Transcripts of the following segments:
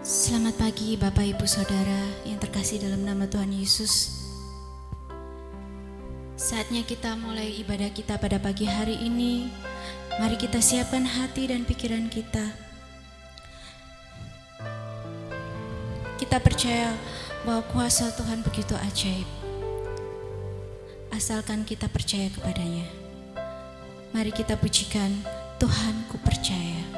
Selamat pagi Bapak Ibu Saudara yang terkasih dalam nama Tuhan Yesus. Saatnya kita mulai ibadah kita pada pagi hari ini. Mari kita siapkan hati dan pikiran kita. Kita percaya bahwa kuasa Tuhan begitu ajaib. Asalkan kita percaya kepadanya. Mari kita pujikan Tuhan, ku percaya.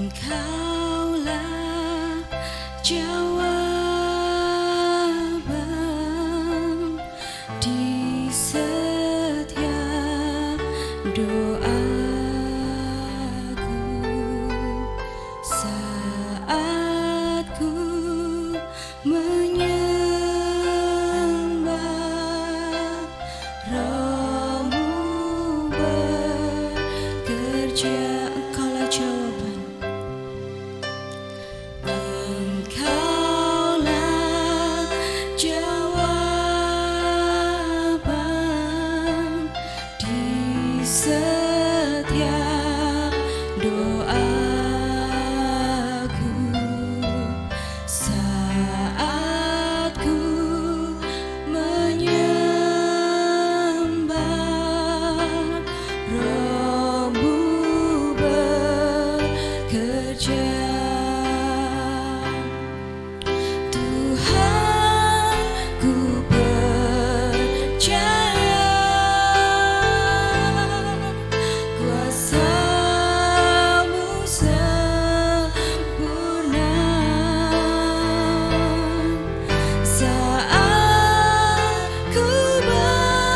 Engkaulah jawaban di setiap doaku saat ku menyembah. Roh-Mu bekerja. Engkaulah jawaban. Engkaulah jawaban di setiap doaku saat ku menyembah. Roh-Mu bekerja. Tuhan, ku percaya kuasa-Mu sempurna saat ku berdoa.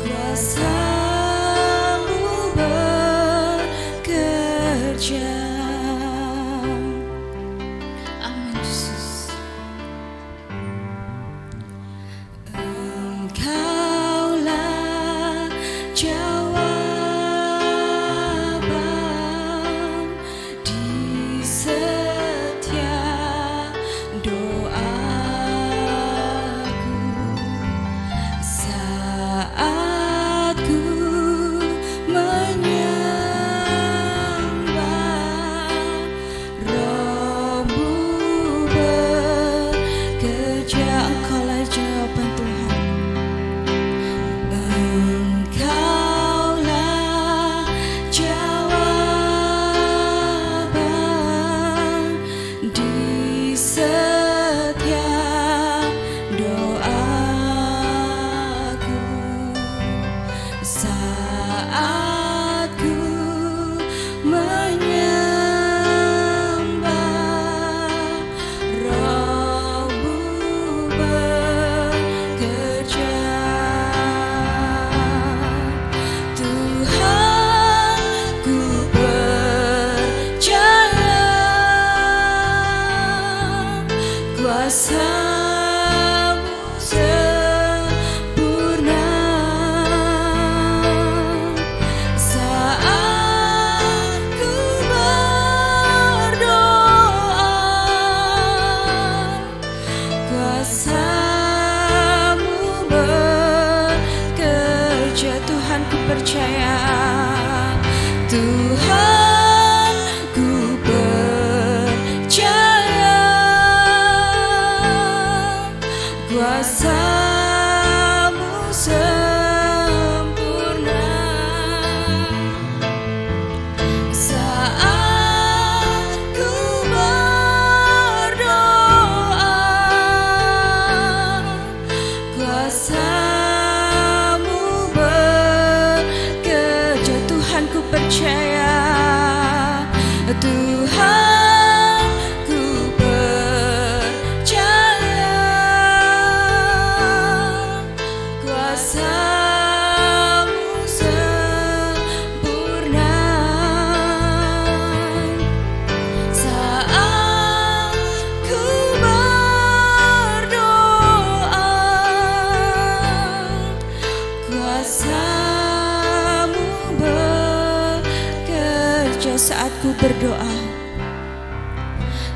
Kuasa-Mu bekerja. Amin Yesus. Engkaulah jawaban di setiap doaku saat ku menyembah. Roh-Mu bekerja. Engkaulah jawaban Tuhan. Engkaulah jawaban di setiap doaku saat ku menyembah. Roh-Mu bekerja. Tuhan, ku percaya kuasa-Mu sempurna saat ku berdoa. Kuasa-Mu bekerja. Tuhan, ku percaya. Tuhan, ku percaya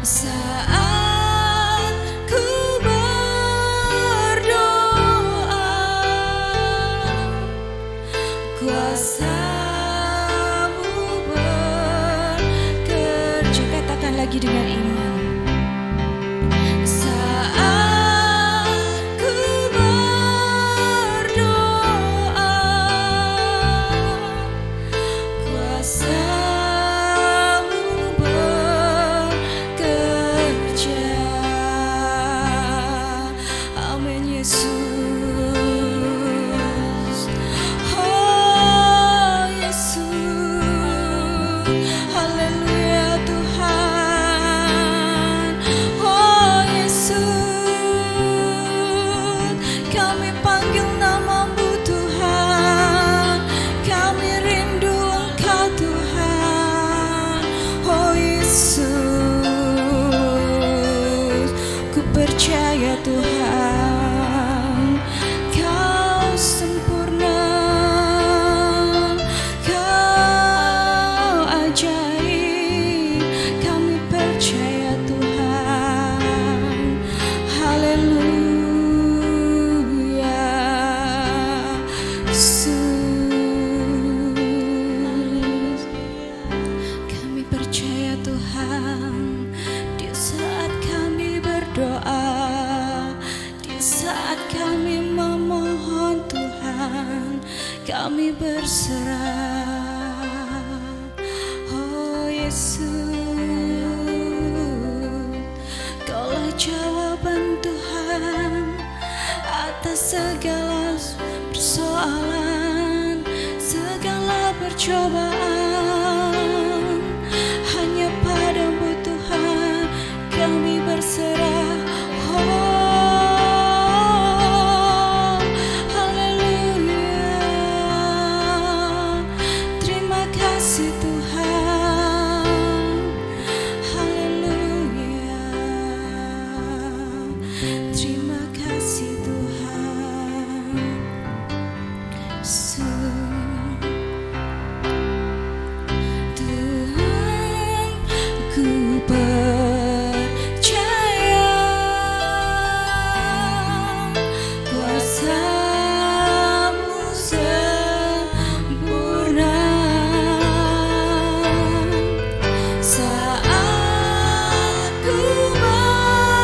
Saat ku berdoa, kuasa-Mu bekerja. Katakan lagi dengan iman. Saat ku berdoa, kuasa-Mu bekerja. Amin Yesus. Oh Yesus, haleluya Tuhan. Oh Yesus, kami panggil nama-Mu Tuhan, kami rindu Engkau Tuhan. Oh Yesus, ku percaya Tuhan, Kau sempurna, Kau ajaib, kami percaya Tuhan. Haleluya Yesus, kami percaya Tuhan. Di saat kami berdoa, di saat kami memohon Tuhan, kami berserah. Oh Yesus, Kaulah jawaban Tuhan atas segala persoalan, segala percobaan. Hanya pada-Mu Tuhan kami berserah. Oh, haleluya. Terima kasih Tuhan. Haleluya. Terima kasih Tuhan. Tuhan, ku percaya kuasa-Mu sempurna. Saat ku berdoa,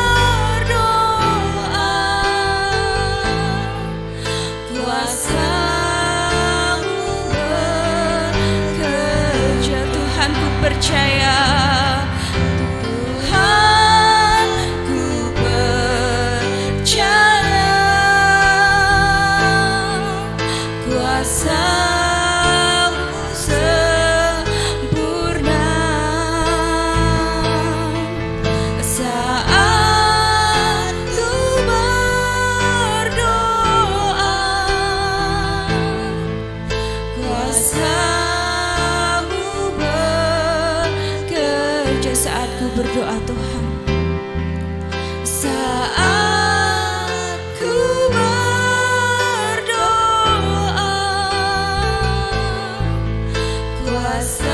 kuasa-Mu bekerja. Tuhan, ku percaya. Tuhan, ku percaya kuasa-Mu sempurna. Saat ku berdoa, kuasa-Mu bekerja. Saat ku berdoa Tuhan, saat ku berdoa, kuasa-Mu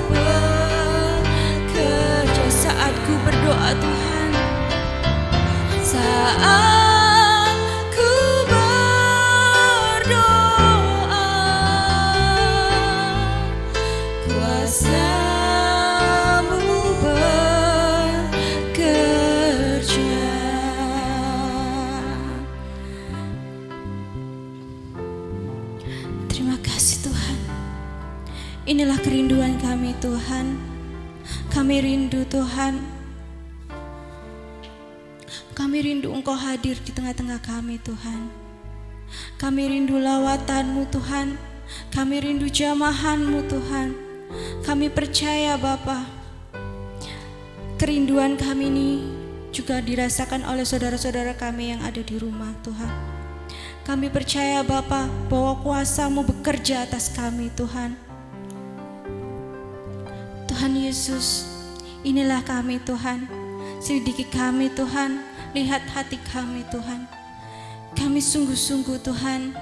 bekerja. Saat ku berdoa Tuhan, saat ku berdoa, kuasa-Mu bekerja. Terima kasih Tuhan. Inilah kerinduan kami Tuhan. Kami rindu Tuhan. Kami rindu Engkau hadir di tengah-tengah kami Tuhan. Kami rindu lawatan-Mu Tuhan. Kami rindu jamahan-Mu Tuhan. Kami percaya Bapa, kerinduan kami ini juga dirasakan oleh saudara-saudara kami yang ada di rumah Tuhan. Kami percaya Bapa bahwa kuasa-Mu bekerja atas kami Tuhan. Tuhan Yesus, inilah kami Tuhan. Selidiki kami Tuhan, lihat hati kami Tuhan. Kami sungguh-sungguh Tuhan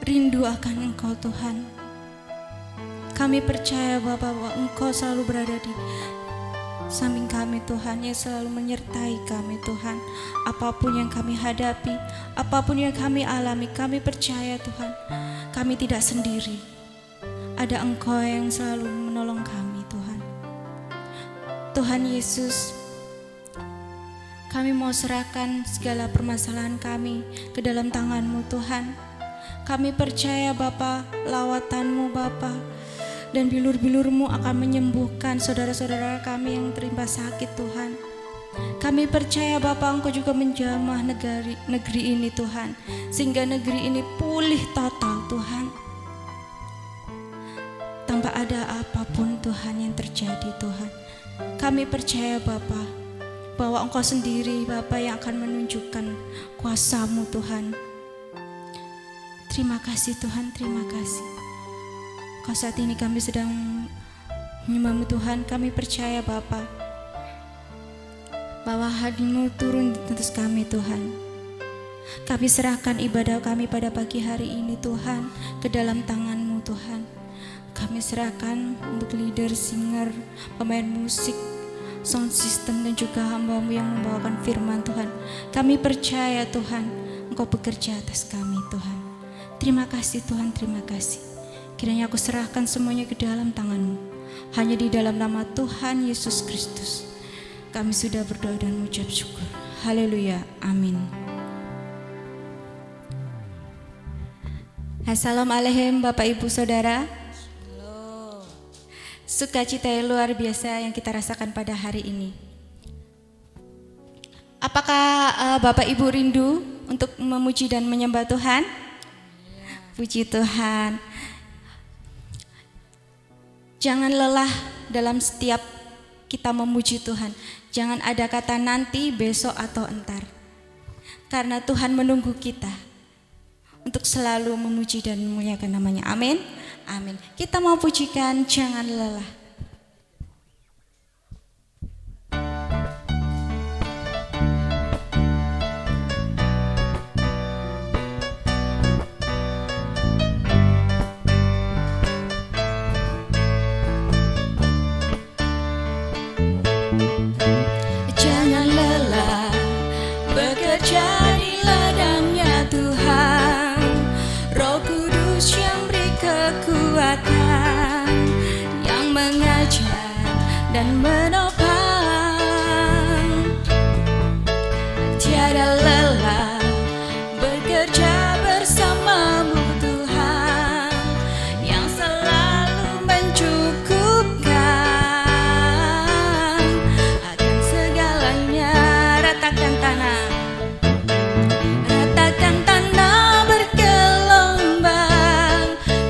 rindu akan Engkau Tuhan. Kami percaya Bapa bahwa Engkau selalu berada di samping kami Tuhan, yang selalu menyertai kami Tuhan. Apapun yang kami hadapi, apapun yang kami alami, kami percaya Tuhan, kami tidak sendiri. Ada Engkau yang selalu menolong kami Tuhan. Tuhan Yesus, kami mau serahkan segala permasalahan kami ke dalam tangan-Mu Tuhan. Kami percaya Bapa, lawatan-Mu Bapa dan bilur-bilur-Mu akan menyembuhkan saudara-saudara kami yang tertimpa sakit Tuhan. Kami percaya Bapa, Engkau juga menjamah negeri ini Tuhan, sehingga negeri ini pulih total Tuhan, tanpa ada apapun Tuhan yang terjadi Tuhan. Kami percaya Bapa, bahwa Engkau sendiri Bapa yang akan menunjukkan kuasa-Mu Tuhan. Terima kasih Tuhan, terima kasih. Kau saat ini kami sedang menyembah-Mu Tuhan. Kami percaya Bapa, bahwa hadir-Mu turun di atas kami Tuhan. Kami serahkan ibadah kami pada pagi hari ini Tuhan ke dalam tangan-Mu Tuhan. Kami serahkan untuk leader, singer, pemain musik, sound system, dan juga hamba-Mu yang membawakan firman Tuhan. Kami percaya Tuhan, Engkau bekerja atas kami Tuhan. Terima kasih Tuhan, terima kasih. Kiranya aku serahkan semuanya ke dalam tangan-Mu. Hanya di dalam nama Tuhan Yesus Kristus kami sudah berdoa dan mengucap syukur. Haleluya, amin. Assalamualaikum Bapak Ibu Saudara. Sukacita yang luar biasa yang kita rasakan pada hari ini. Apakah Bapak Ibu rindu untuk memuji dan menyembah Tuhan? Puji Tuhan. Jangan lelah dalam setiap kita memuji Tuhan. Jangan ada kata nanti, besok, atau entar. Karena Tuhan menunggu kita untuk selalu memuji dan memuliakan namanya. Amin. Amin. Kita mau pujikan jangan lelah. Jangan lelah bekerja di ladangnya Tuhan. Roh Kudus yang beri kekuatan, yang mengajar dan menopang. Tiada lelah bekerja bersama-Mu Tuhan, yang selalu mencukupkan akan segalanya. Ratakan tanah, ratakan tanah bergelombang,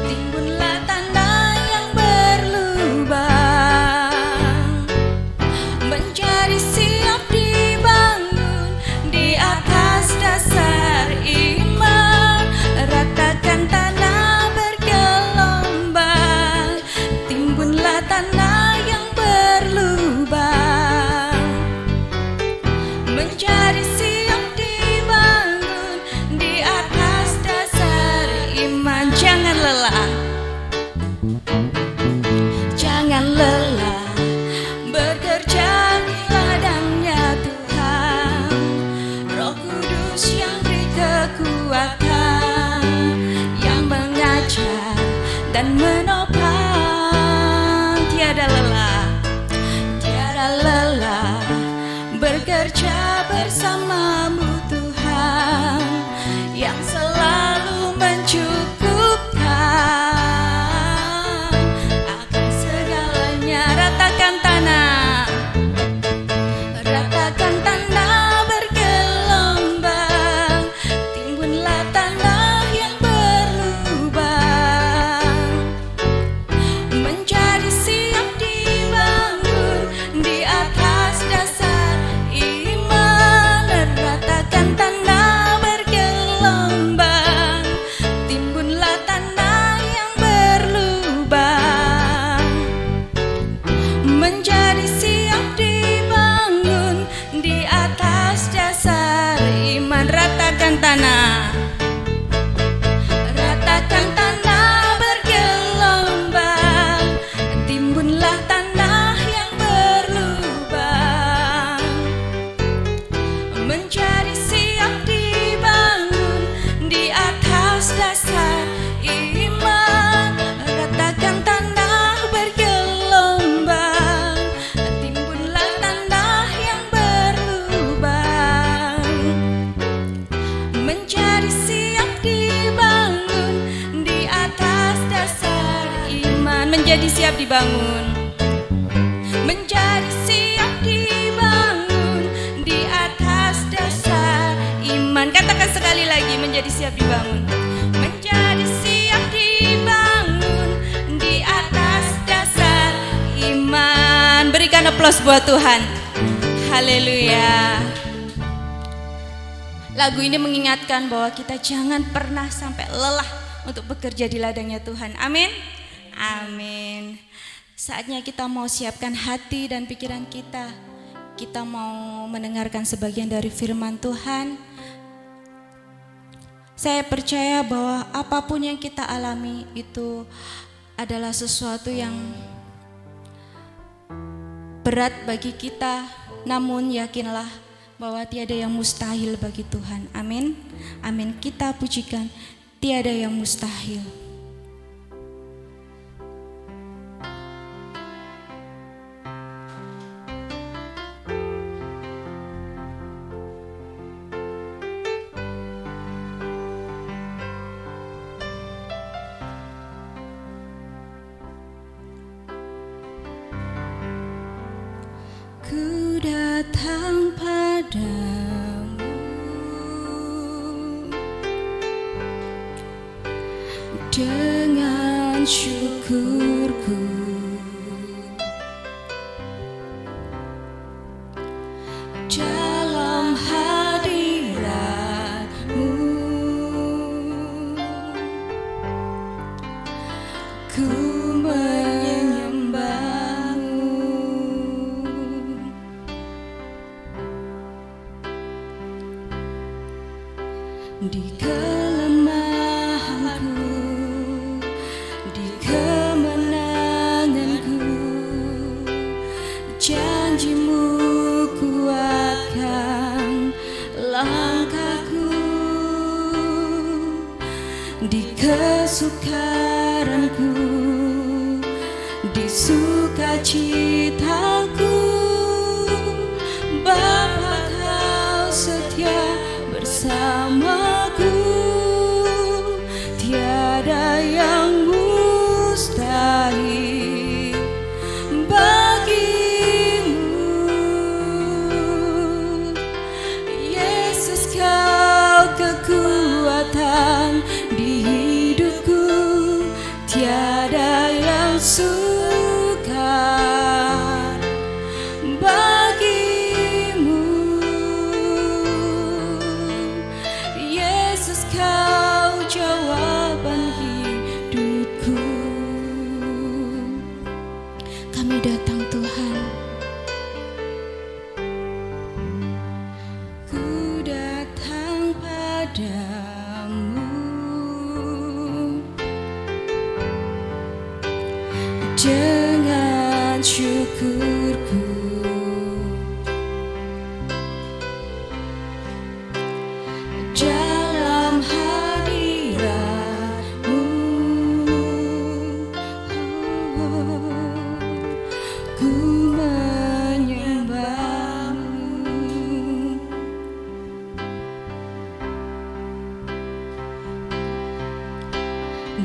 timbunlah tanah yang berlubang. dibangun, menjadi siap dibangun di atas dasar iman. Katakan sekali lagi, menjadi siap dibangun, menjadi siap dibangun di atas dasar iman. Berikan aplaus buat Tuhan. Haleluya. Lagu ini mengingatkan bahwa kita jangan pernah sampai lelah untuk bekerja di ladangnya Tuhan. Amin. Amin. Saatnya kita mau siapkan hati dan pikiran kita. Kita mau mendengarkan sebagian dari firman Tuhan. Saya percaya bahwa apapun yang kita alami itu adalah sesuatu yang berat bagi kita. Namun yakinlah bahwa tiada yang mustahil bagi Tuhan. Amin. Amin. Kita pujikan, tiada yang mustahil. Ku datang padamu dengan syukurku, dalam hadirat-Mu ku di kelemahanku, di kemenanganku, janji-Mu kuatkan langkahku, di kesukaranku, di sukacitaku, Bapa Kau setia bersamaku, tiada yang mustahil bagimu. Yesus, Kau kekuatan di hidupku, tiada yang sukar bagimu. Yesus, Kau jawaban hidupku. Kami datang Tuhan, ku datang padamu dengan syukurku, dalam hadirat-Mu ku menyembah-Mu,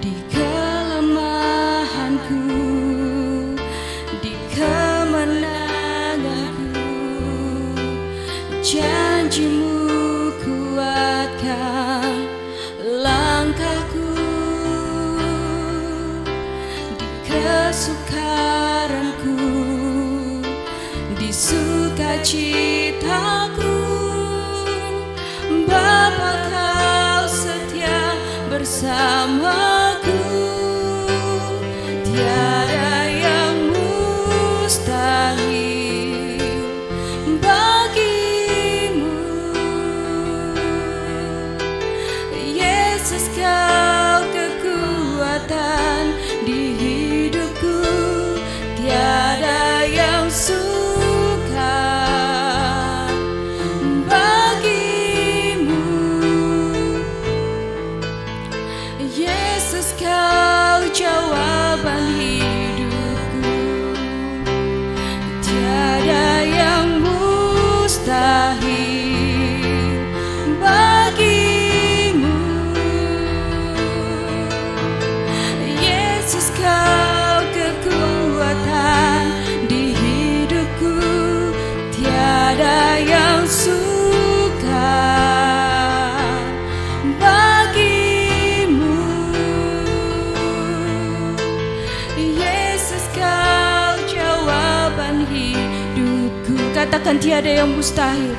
di kelemahanku, di kemenanganku, janji-Mu kuatkan langkahku, di kesukaranku, di sukacitaku, Bapa Kau setia bersamaku, tiada yang mustahil bagimu. Yesus, Kau kekuatan di hidupku, tiada yang sukar bagimu. Yesus, Kau jawaban hidupku, tiada yang mustahil bagimu. Yesus, Kau kekuatan yang sukar bagimu. Yesus, kau jawaban hidupku. Katakan tiada yang mustahil.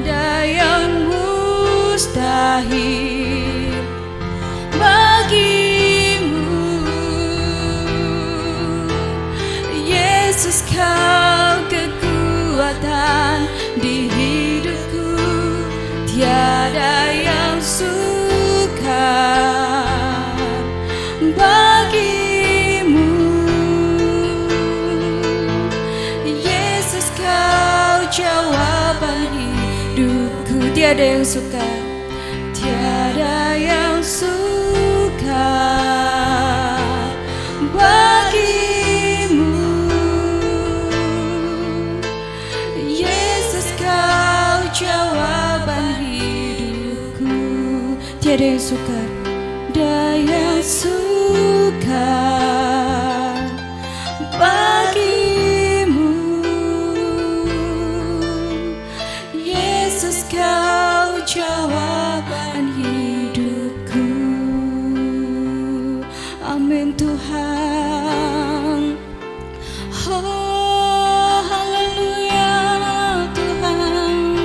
Tiada yang mustahil bagimu. Yesus, kau kekuatan di hidupku. Tiada yang sukar bagimu. Yesus, kau jawaban hidupku. Tiada yang sukar, tiada yang sukar bagimu. Yesus, kau jawaban hidupku. Tiada yang sukar, tiada yang sukar bagimu. Yesus, kau jawaban hidupku. Amin Tuhan. Oh, haleluya Tuhan.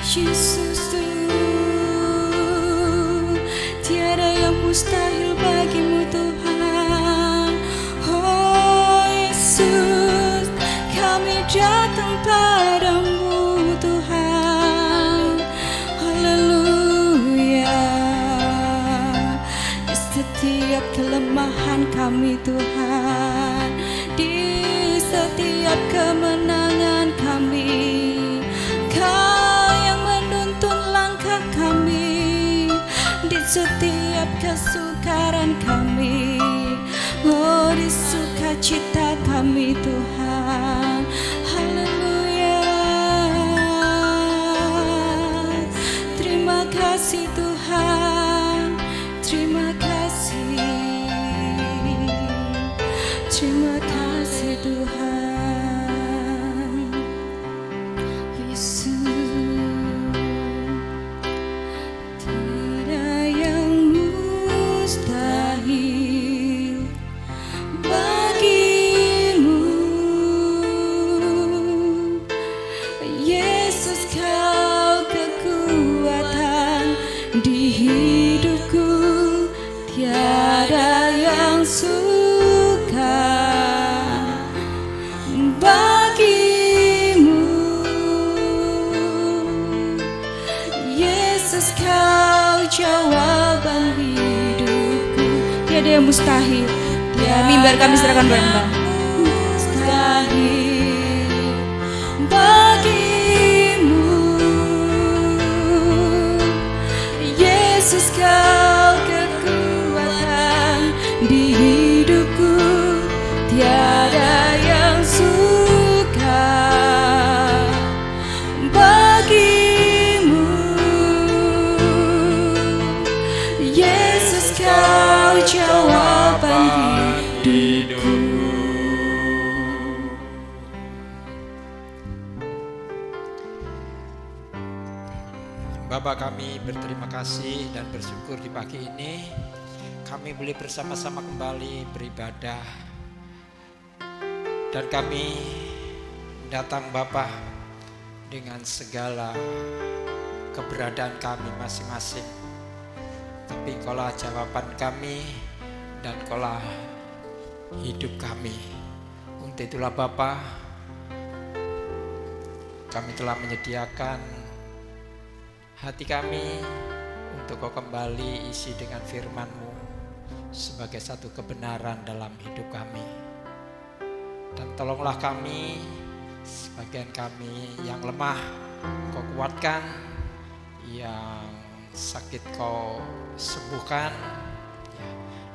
Yesus, tiada yang mustahil bagimu Tuhan. Oh Yesus, kami datang padamu Tuhan. Haleluya. Di setiap kelemahan kami Tuhan, di setiap kemenangan kami, Kau yang menuntun langkah kami. Di setiap kesukaran kami, oh di sukacita kami Tuhan. Haleluya. Terima kasih Tuhan. Terima kasih. Terima kasih Tuhan. Yesus. Tiada yang mustahil bagimu. Yesus, kau kekuatan di hidupku. Tiada yang sukar bagimu. Yesus, kau jawaban hidupku. Tiada yang mustahil. Ya, mimbar kami serahkan bareng-bareng. Mustahil bagimu. Yesus, kau kekuatan di hidupku. Tiada yang sukar bagimu. Yesus, kau jawaban hidupku. Bapa, kami berterima kasih dan bersyukur di pagi ini kami boleh bersama-sama kembali beribadah. Dan kami datang Bapa dengan segala keberadaan kami masing-masing. Tapi Engkaulah jawaban kami dan Engkaulah hidup kami. Untuk itulah Bapa, kami telah menyediakan hati kami untuk Kau kembali isi dengan firman-Mu sebagai satu kebenaran dalam hidup kami. Dan tolonglah kami, sebagian kami yang lemah Kau kuatkan, yang sakit Kau sembuhkan,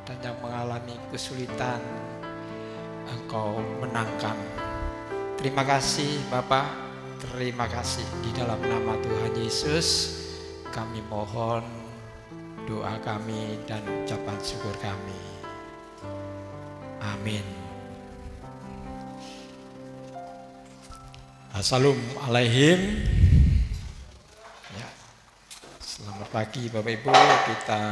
dan yang mengalami kesulitan Engkau menangkan. Terima kasih Bapa, terima kasih. Di dalam nama Tuhan Yesus kami mohon doa kami dan ucapan syukur kami. Amin. Assalamualaikum. Selamat pagi Bapak Ibu, kita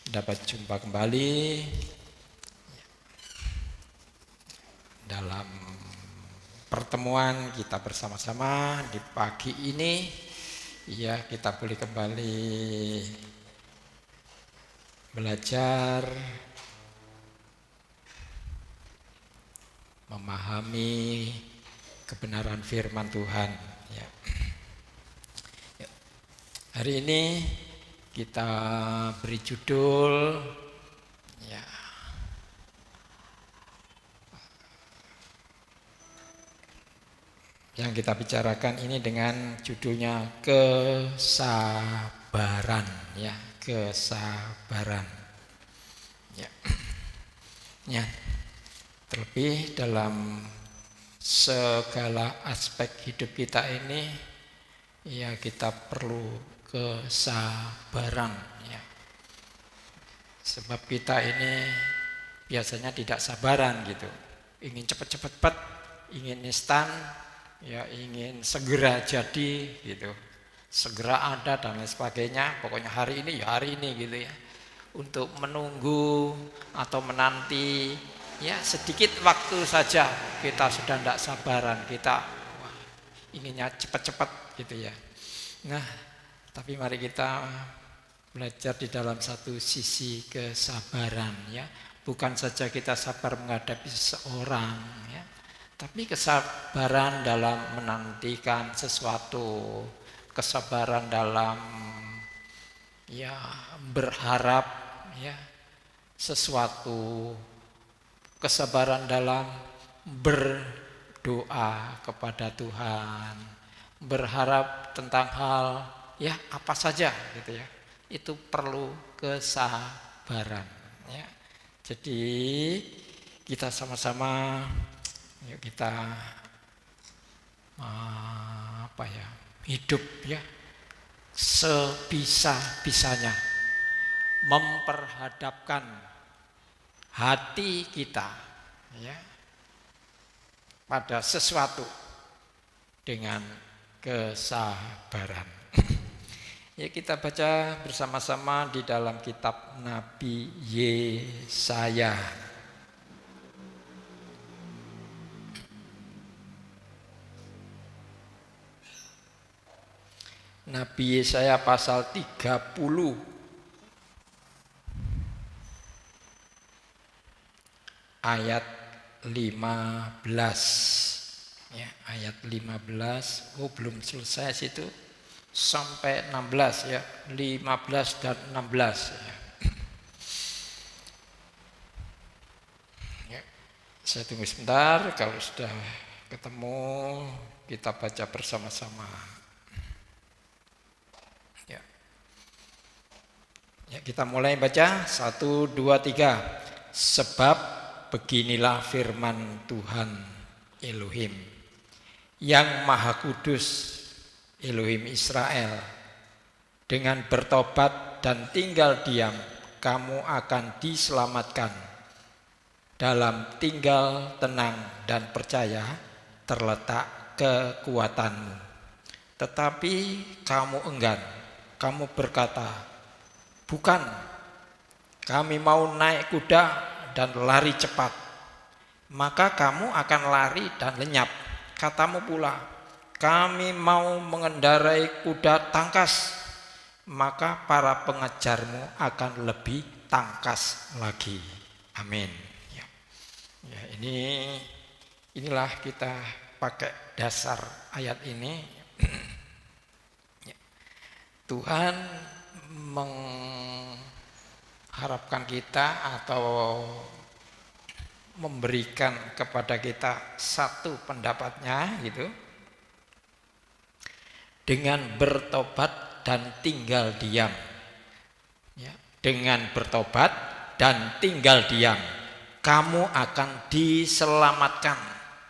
dapat jumpa kembali dalam pertemuan kita bersama-sama di pagi ini. Ya, kita boleh kembali belajar memahami kebenaran firman Tuhan. Ya. Hari ini kita beri judul ya, yang kita bicarakan ini dengan judulnya kesabaran, ya, kesabaran. Ya. Ya. Terlebih dalam segala aspek hidup kita ini, ya, kita perlu kesabaran, ya. Sebab kita ini biasanya tidak sabaran gitu, ingin cepat-cepat, ingin instan, ya, ingin segera jadi gitu, segera ada dan lain sebagainya. Pokoknya hari ini ya hari ini gitu ya. Untuk menunggu atau menanti, ya, sedikit waktu saja kita sudah tidak sabaran, kita inginnya cepat-cepat gitu ya. Nah, tapi mari kita belajar di dalam satu sisi kesabaran, ya. Bukan saja kita sabar menghadapi seseorang, ya, tapi kesabaran dalam menantikan sesuatu, kesabaran dalam, ya, berharap, ya, sesuatu, kesabaran dalam berdoa kepada Tuhan, berharap tentang hal, ya, apa saja gitu ya. Itu perlu kesabaran, ya. Jadi kita sama-sama, yuk kita hidup, ya, sebisa-bisanya memperhadapkan hati kita, ya, pada sesuatu dengan kesabaran. Ya, kita baca bersama-sama di dalam kitab Nabi Yesaya. Nabi Yesaya pasal 30 ayat 15. Ya, ayat 15. Oh, belum selesai situ. Sampai 16, ya, 15 dan 16, ya. Ya, saya tunggu sebentar, kalau sudah ketemu kita baca bersama-sama. Ya. Ya, kita mulai baca 1, 2, 3. Sebab beginilah firman Tuhan Elohim yang Maha Kudus, Elohim Israel, dengan bertobat dan tinggal diam, kamu akan diselamatkan. Dalam tinggal tenang dan percaya terletak kekuatanmu. Tetapi kamu enggan, kamu berkata, bukan, kami mau naik kuda dan lari cepat. Maka kamu akan lari dan lenyap. Katamu pula, kami mau mengendarai kuda tangkas, maka para pengejarmu akan lebih tangkas lagi. Amin. Ya, ya, inilah kita pakai dasar ayat ini. Ya. Tuhan mengharapkan kita atau memberikan kepada kita satu pendapatnya gitu, dengan bertobat dan tinggal diam, ya, dengan bertobat dan tinggal diam, kamu akan diselamatkan.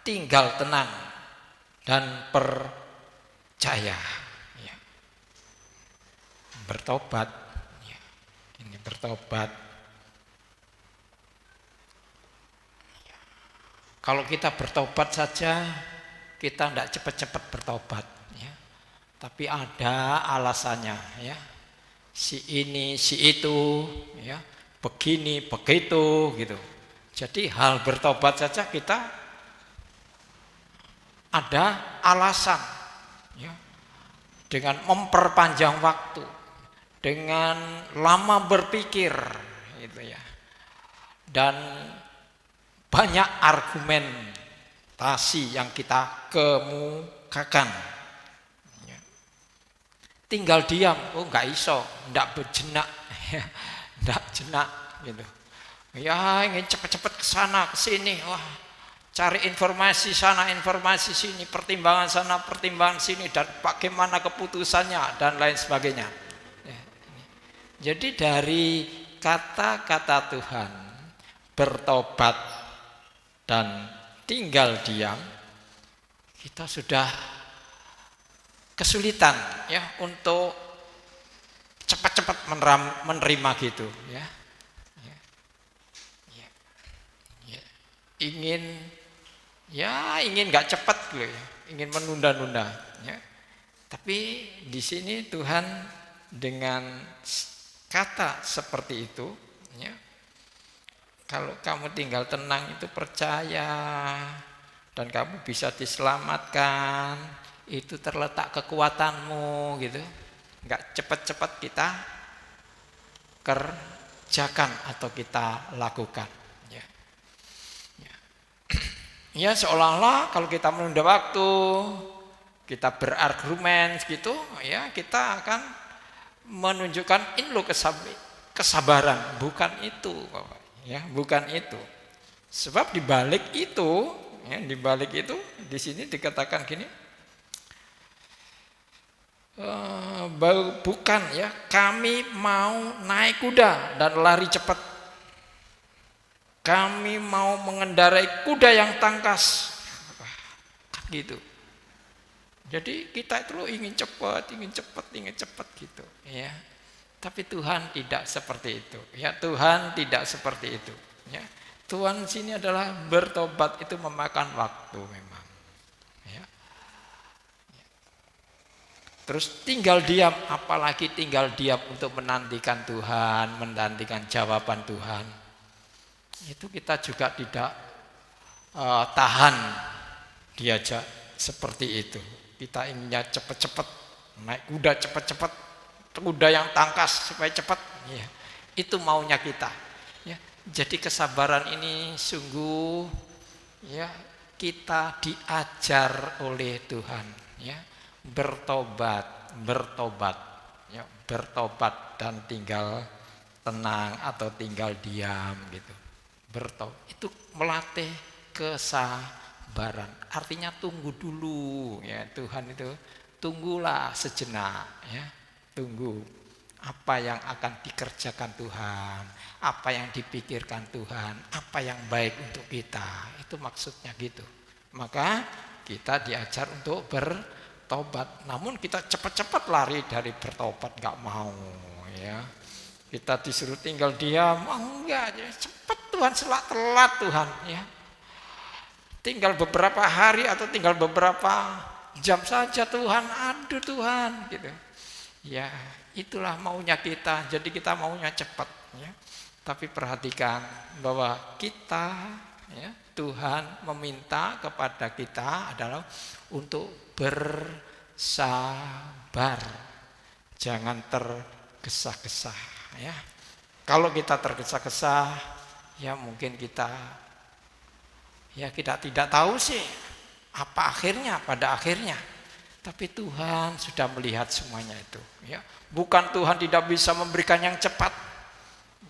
Tinggal tenang dan percaya, ya. Bertobat, ya. Ini bertobat. Ya. Kalau kita bertobat saja, kita tidak cepat-cepat bertobat. Tapi ada alasannya, ya. si ini, si itu, ya, begini, begitu, gitu. Jadi hal bertobat saja kita ada alasan, ya, dengan memperpanjang waktu, dengan lama berpikir, gitu ya, dan banyak argumentasi yang kita kemukakan. Ya. Tinggal diam, oh nggak iso, ndak berjenak, ndak jenak, gitu. Ya ingin cepat-cepat ke sana ke sini, wah cari informasi sana, informasi sini, pertimbangan sana, pertimbangan sini, dan bagaimana keputusannya dan lain sebagainya. Ya. Jadi dari kata-kata Tuhan bertobat dan tinggal diam, kita sudah kesulitan ya untuk cepat-cepat menerima gitu ya. Ingin nggak cepat gitu ya, ingin menunda-nunda ya. Tapi di sini Tuhan dengan kata seperti itu ya, kalau kamu tinggal tenang itu percaya dan kamu bisa diselamatkan, itu terletak kekuatanmu gitu. Nggak cepat-cepat kita kerjakan atau kita lakukan. Ya seolah-olah kalau kita menunda waktu, kita berargumen gitu, ya kita akan menunjukkan ini loh kesabaran, bukan itu, ya bukan itu. Sebab dibalik itu, ya dibalik itu, di sini dikatakan gini, bukan ya, kami mau naik kuda dan lari cepat. Kami mau mengendarai kuda yang tangkas, gitu. Jadi kita itu ingin cepat gitu, ya. Tapi Tuhan tidak seperti itu, ya. Tuhan tidak seperti itu, ya. Tuhan sini adalah bertobat itu memakan waktu memang, ya. Terus tinggal diam, apalagi tinggal diam untuk menantikan Tuhan, menantikan jawaban Tuhan. Itu kita juga tidak tahan diajak seperti itu. Kita inginnya cepat-cepat, naik kuda cepat-cepat, kuda yang tangkas supaya cepat. Ya, itu maunya kita. Ya, jadi kesabaran ini sungguh ya kita diajar oleh Tuhan. Ya, bertobat, ya, bertobat dan tinggal tenang atau tinggal diam gitu. Itu melatih kesabaran, artinya tunggu dulu ya. Tuhan itu tunggulah sejenak ya, tunggu apa yang akan dikerjakan Tuhan, apa yang dipikirkan Tuhan, apa yang baik untuk kita, itu maksudnya gitu. Maka kita diajar untuk bertobat, namun kita cepat-cepat lari dari bertobat, nggak mau ya. Kita disuruh tinggal diam, enggak, cepat Tuhan, telat Tuhan ya. Tinggal beberapa hari atau tinggal beberapa jam saja Tuhan, aduh Tuhan gitu. Ya, itulah maunya kita. Jadi kita maunya cepat ya. Tapi perhatikan bahwa kita ya, Tuhan meminta kepada kita adalah untuk bersabar. Jangan tergesa-gesa ya. Kalau kita tergesa-gesa, ya mungkin kita tidak tahu sih apa akhirnya pada akhirnya. Tapi Tuhan sudah melihat semuanya itu. Ya, bukan Tuhan tidak bisa memberikan yang cepat.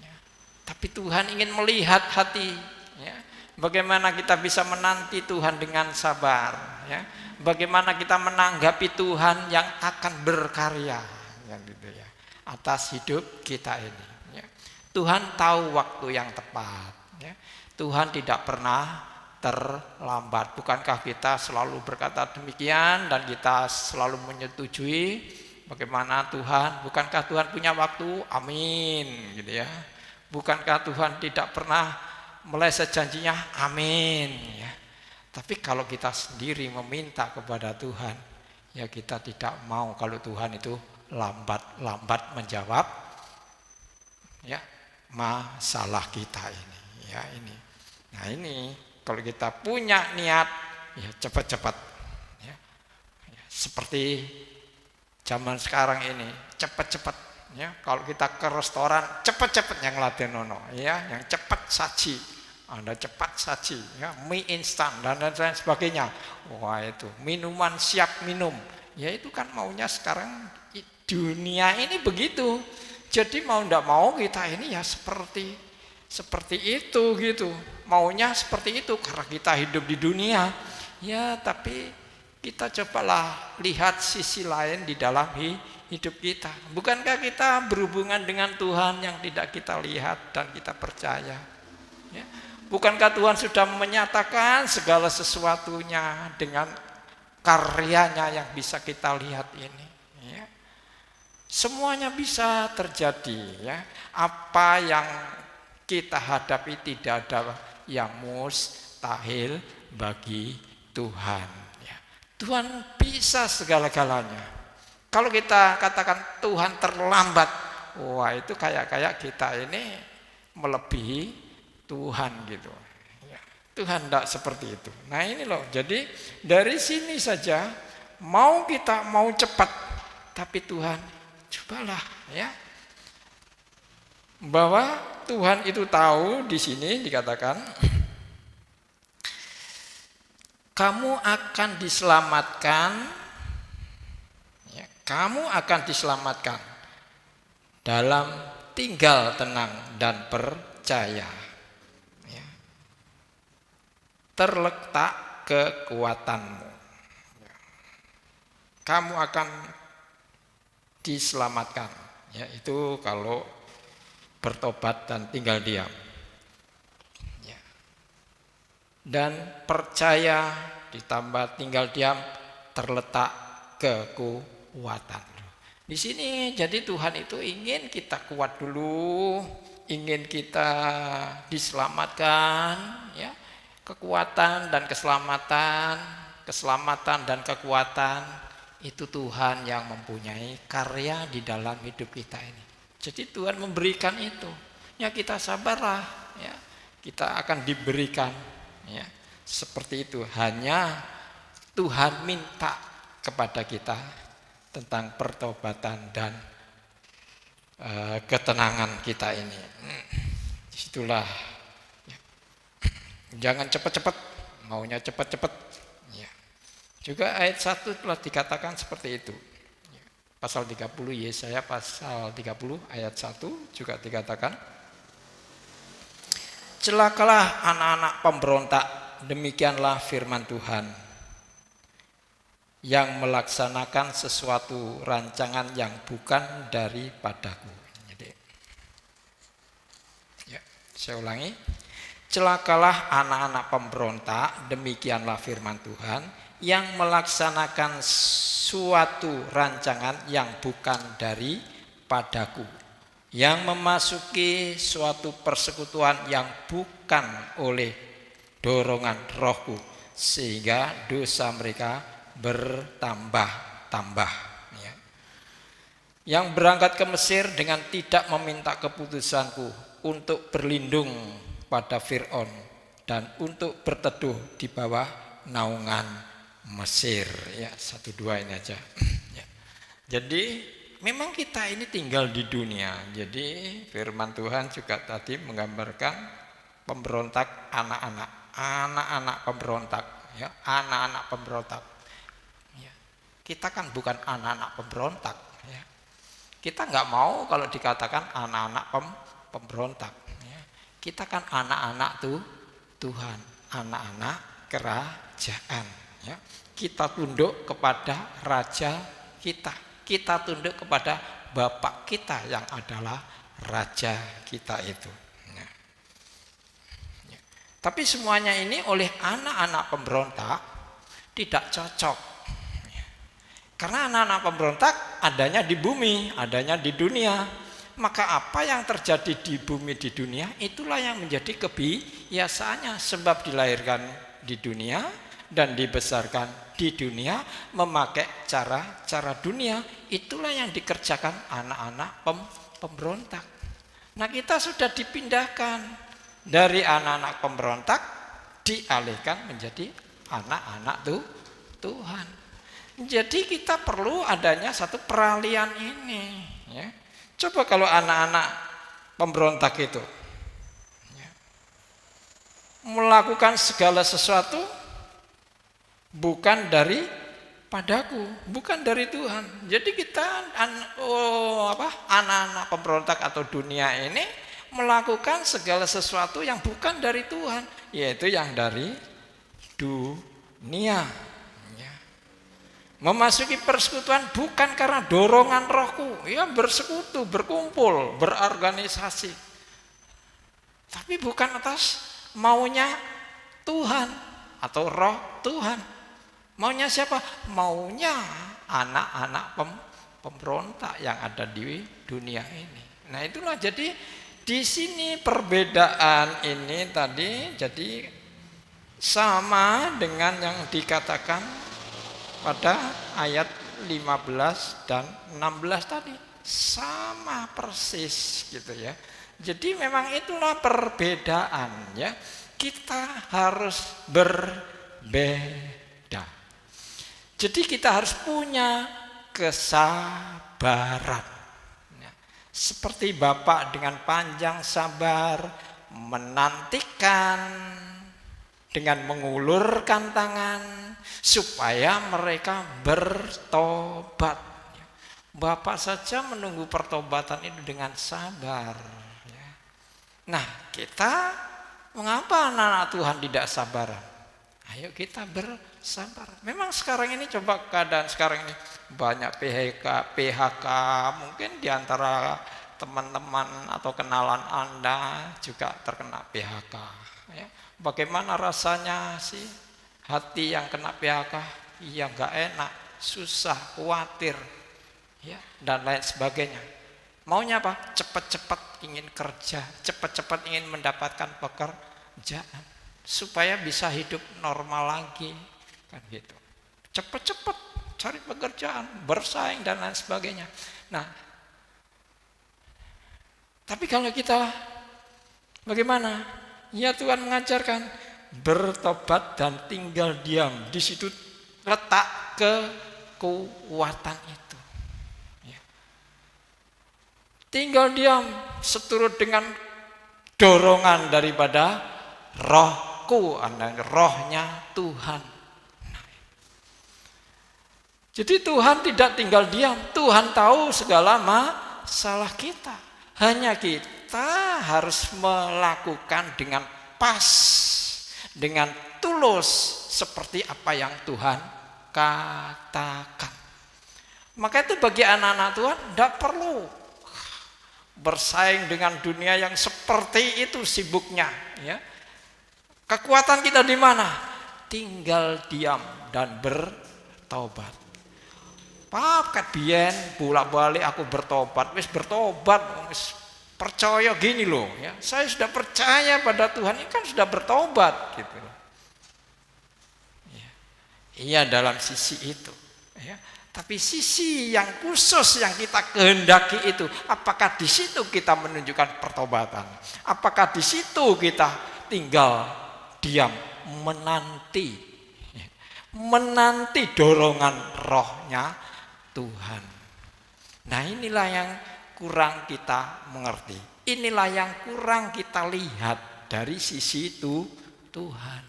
Ya, tapi Tuhan ingin melihat hati. Ya, bagaimana kita bisa menanti Tuhan dengan sabar. Ya, bagaimana kita menanggapi Tuhan yang akan berkarya. Ya, gitu ya. Atas hidup kita ini ya. Tuhan tahu waktu yang tepat ya. Tuhan tidak pernah terlambat. Bukankah kita selalu berkata demikian dan kita selalu menyetujui bagaimana Tuhan, bukankah Tuhan punya waktu? Amin gitu ya. Bukankah Tuhan tidak pernah meleset janjinya? Amin ya. Tapi kalau kita sendiri meminta kepada Tuhan, ya kita tidak mau kalau Tuhan itu lambat menjawab ya masalah kita ini, ya ini. Nah ini kalau kita punya niat, ya cepat-cepat, ya. Seperti zaman sekarang ini, cepat-cepat, ya. Kalau kita ke restoran, cepat-cepat yang ladenono, ya, yang cepat saji, Anda cepat saji, ya, mie instan dan lain sebagainya. Wah itu minuman siap minum, ya itu kan maunya sekarang dunia ini begitu. Jadi mau ndak mau kita ini ya seperti itu gitu. Maunya seperti itu karena kita hidup di dunia. Ya, tapi kita cobalah lihat sisi lain di dalam hidup kita. Bukankah kita berhubungan dengan Tuhan yang tidak kita lihat dan kita percaya? Ya. Bukankah Tuhan sudah menyatakan segala sesuatunya dengan karyanya yang bisa kita lihat ini? Ya. Semuanya bisa terjadi, ya. Apa yang kita hadapi tidak ada yang mustahil bagi Tuhan, ya. Tuhan bisa segala-galanya. Kalau kita katakan Tuhan terlambat, wah itu kayak kita ini melebihi Tuhan gitu, ya. Tuhan tidak seperti itu. Nah ini loh, jadi dari sini saja kita mau cepat, tapi Tuhan cobalah, ya. Bahwa Tuhan itu tahu, di sini dikatakan kamu akan diselamatkan, ya, kamu akan diselamatkan dalam tinggal tenang dan percaya, ya. Terletak kekuatanmu, ya. Kamu akan diselamatkan, ya, itu kalau bertobat dan tinggal diam, ya. Dan percaya ditambah tinggal diam terletak kekuatan. Di sini jadi Tuhan itu ingin kita kuat dulu, ingin kita diselamatkan, ya. Kekuatan dan keselamatan dan kekuatan itu Tuhan yang mempunyai karya di dalam hidup kita ini. Jadi Tuhan memberikan itu, ya kita sabarlah, ya kita akan diberikan, ya seperti itu. Hanya Tuhan minta kepada kita tentang pertobatan dan ketenangan kita ini. Disitulah, ya. Jangan cepat-cepat, maunya cepat-cepat, ya. Juga ayat 1 telah dikatakan seperti itu. Pasal 30 Yesaya pasal 30 ayat 1 juga dikatakan, celakalah anak-anak pemberontak, demikianlah firman Tuhan, yang melaksanakan sesuatu rancangan yang bukan daripadaku. Jadi, ya, saya ulangi, celakalah anak-anak pemberontak, demikianlah firman Tuhan, yang melaksanakan suatu rancangan yang bukan daripadaku, yang memasuki suatu persekutuan yang bukan oleh dorongan rohku, sehingga dosa mereka bertambah-tambah, ya. Yang berangkat ke Mesir dengan tidak meminta keputusanku, untuk berlindung pada Fir'aun dan untuk berteduh di bawah naungan Mesir, ya. 1-2 ini aja, ya. Jadi memang kita ini tinggal di dunia. Jadi firman Tuhan juga tadi menggambarkan pemberontak, anak-anak pemberontak, ya, anak-anak pemberontak, ya. Kita kan bukan anak-anak pemberontak, ya. Kita nggak mau kalau dikatakan anak-anak pemberontak, ya. Kita kan anak-anak Tuhan, anak-anak kerajaan, ya. Kita tunduk kepada raja kita. Kita tunduk kepada Bapak kita yang adalah raja kita itu, ya. Ya. Tapi semuanya ini oleh anak-anak pemberontak tidak cocok, ya. Karena anak-anak pemberontak adanya di bumi, adanya di dunia. Maka apa yang terjadi di bumi, di dunia, itulah yang menjadi kebiasaannya. Sebab dilahirkan di dunia dan dibesarkan di dunia, memakai cara dunia. Itulah yang dikerjakan anak-anak pemberontak. Nah, kita sudah dipindahkan dari anak-anak pemberontak dialihkan menjadi anak-anak Tuhan. Jadi kita perlu adanya satu peralihan ini, ya. Coba kalau anak-anak pemberontak itu melakukan segala sesuatu bukan dari padaku, bukan dari Tuhan. Jadi kita anak-anak pemberontak atau dunia ini melakukan segala sesuatu yang bukan dari Tuhan, yaitu yang dari dunia. Memasuki persekutuan bukan karena dorongan rohku, ya bersekutu, berkumpul, berorganisasi. Tapi bukan atas maunya Tuhan atau roh Tuhan. Maunya siapa? Maunya anak-anak pemberontak yang ada di dunia ini. Nah, itulah jadi di sini perbedaan ini tadi jadi sama dengan yang dikatakan pada ayat 15 dan 16 tadi. Sama persis gitu ya. Jadi memang itulah perbedaan ya. Kita harus berbeda. Jadi kita harus punya kesabaran. Ya. Seperti Bapak dengan panjang sabar menantikan dengan mengulurkan tangan supaya mereka bertobat. Bapak saja menunggu pertobatan itu dengan sabar. Nah, kita mengapa anak-anak Tuhan tidak sabaran? Ayo kita bersabar. Memang sekarang ini coba keadaan sekarang ini banyak PHK, mungkin diantara teman-teman atau kenalan Anda juga terkena PHK. Ya. Bagaimana rasanya sih hati yang kena PHK? Iya, nggak enak, susah, khawatir, ya, dan lain sebagainya. Maunya apa? Cepat-cepat ingin kerja, cepat-cepat ingin mendapatkan pekerjaan supaya bisa hidup normal lagi, kan gitu. Cepat-cepat cari pekerjaan, bersaing dan lain sebagainya. Nah, tapi kalau kita bagaimana? Ya, Tuhan mengajarkan bertobat dan tinggal diam. Di situ letak kekuatan itu. Ya. Tinggal diam seturut dengan dorongan daripada rohku, rohnya Tuhan. Jadi Tuhan tidak tinggal diam. Tuhan tahu segala masalah kita. Hanya kita harus melakukan dengan pas, dengan tulus seperti apa yang Tuhan katakan. Maka itu bagi anak-anak Tuhan tidak perlu bersaing dengan dunia yang seperti itu sibuknya. Ya. Kekuatan kita di mana? Tinggal diam dan bertobat. Pak kadien bolak-balik aku bertobat, wis bertobat, wis percaya gini loh, ya. Saya sudah percaya pada Tuhan, ini kan sudah bertobat gitu. Ya. Iya dalam sisi itu, ya. Tapi sisi yang khusus yang kita kehendaki itu, apakah di situ kita menunjukkan pertobatan? Apakah di situ kita tinggal diam menanti dorongan rohnya Tuhan. Nah, inilah yang kurang kita mengerti. Inilah yang kurang kita lihat dari sisi itu Tuhan.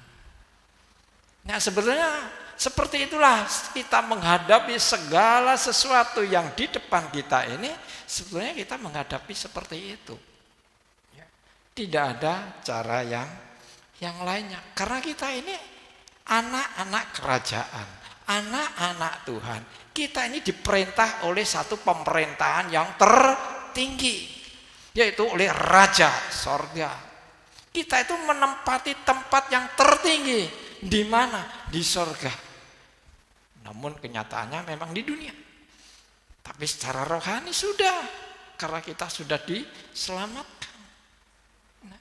Nah, sebenarnya seperti itulah kita menghadapi segala sesuatu yang di depan kita ini. Sebenarnya kita menghadapi seperti itu. Tidak ada cara yang lainnya. Karena kita ini anak-anak kerajaan, anak-anak Tuhan. Kita ini diperintah oleh satu pemerintahan yang tertinggi, yaitu oleh Raja Sorga. Kita itu menempati tempat yang tertinggi. Di mana? Di sorga. Namun kenyataannya memang di dunia. Tapi secara rohani sudah, karena kita sudah diselamatkan. Nah,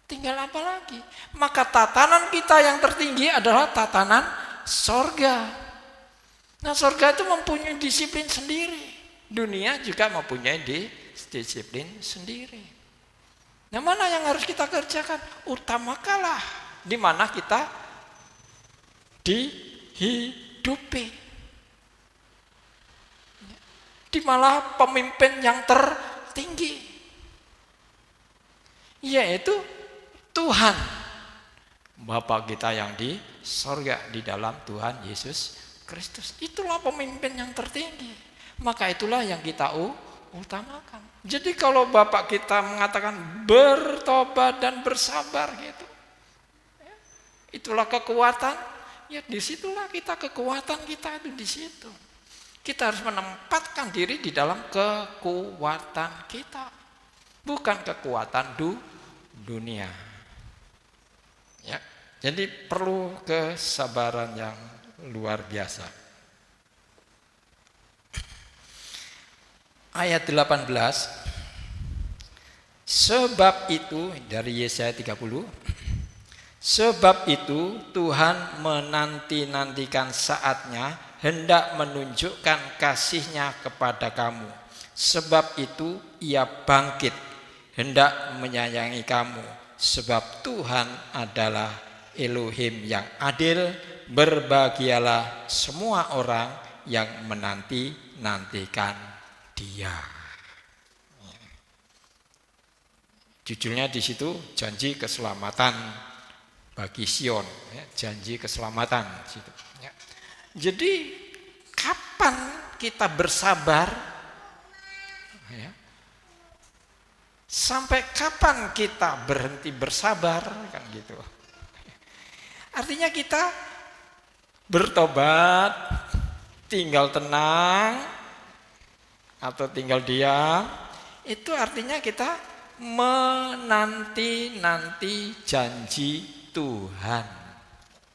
tinggal apa lagi? Maka tatanan kita yang tertinggi adalah tatanan sorga. Nah, surga itu mempunyai disiplin sendiri. Dunia juga mempunyai disiplin sendiri. Yang mana yang harus kita kerjakan? Utamakanlah di mana kita dihidupi. Di mana pemimpin yang tertinggi, yaitu Tuhan Bapa kita yang di sorga, di dalam Tuhan Yesus Kristus. Itulah pemimpin yang tertinggi. Maka itulah yang kita utamakan. Jadi kalau Bapak kita mengatakan bertobat dan bersabar gitu, itulah kekuatan. Ya disitulah kita, kekuatan kita itu di situ. Kita harus menempatkan diri di dalam kekuatan kita, bukan kekuatan dunia. Ya, jadi perlu kesabaran yang luar biasa. Ayat 18. Sebab itu dari Yesaya 30. Sebab itu Tuhan menanti-nantikan saatnya hendak menunjukkan kasih-Nya kepada kamu. Sebab itu Ia bangkit hendak menyayangi kamu. Sebab Tuhan adalah Elohim yang adil. Berbahagialah semua orang yang menanti-nantikan Dia. Judulnya di situ janji keselamatan bagi Sion, ya, janji keselamatan. Ya. Jadi kapan kita bersabar? Ya. Sampai kapan kita berhenti bersabar? Kan gitu. Artinya kita bertobat, tinggal tenang atau tinggal diam, itu artinya kita menanti-nanti janji Tuhan.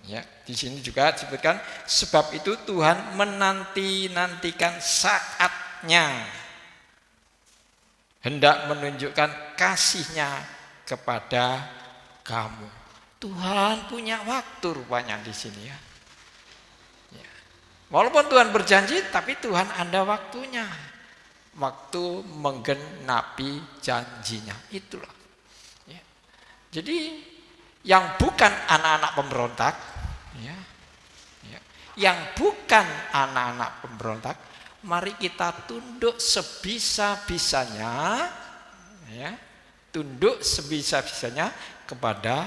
Ya, di sini juga disebutkan sebab itu Tuhan menanti-nantikan saatnya hendak menunjukkan kasih-Nya kepada kamu. Tuhan punya waktu rupanya di sini ya. Ya. Walaupun Tuhan berjanji, tapi Tuhan ada waktunya. Waktu menggenapi janjinya, itulah. Ya. Jadi yang bukan anak-anak pemberontak, ya, yang bukan anak-anak pemberontak, mari kita tunduk sebisa-bisanya, ya, tunduk sebisa-bisanya kepada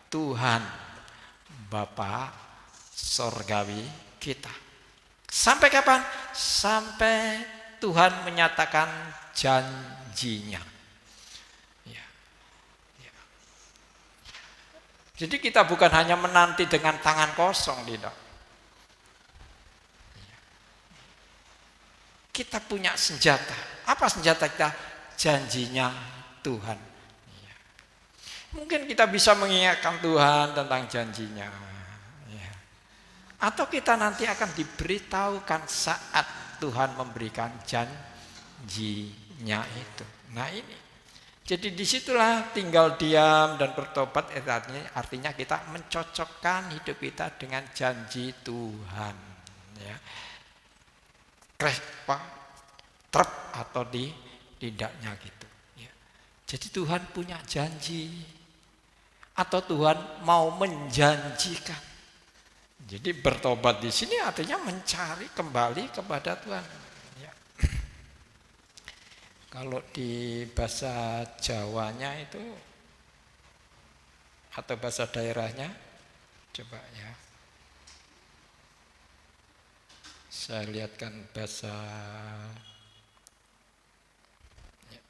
Tuhan Bapa Sorgawi kita. Sampai kapan? Sampai Tuhan menyatakan janjinya. Ya. Ya. Jadi kita bukan hanya menanti dengan tangan kosong, tidak. Kita punya senjata. Apa senjata kita? Janjinya Tuhan. Ya. Mungkin kita bisa mengingatkan Tuhan tentang janjinya. Ya. Atau kita nanti akan diberitahukan saat Tuhan memberikan janjinya itu. Nah ini. Jadi disitulah tinggal diam dan bertobat, artinya kita mencocokkan hidup kita dengan janji Tuhan. Ya. Trep atau tidaknya gitu. Ya. Jadi Tuhan punya janji atau Tuhan mau menjanjikan. Jadi bertobat di sini artinya mencari kembali kepada Tuhan. Ya. Kalau di bahasa Jawanya itu atau bahasa daerahnya, coba ya. Saya lihatkan bahasa ya.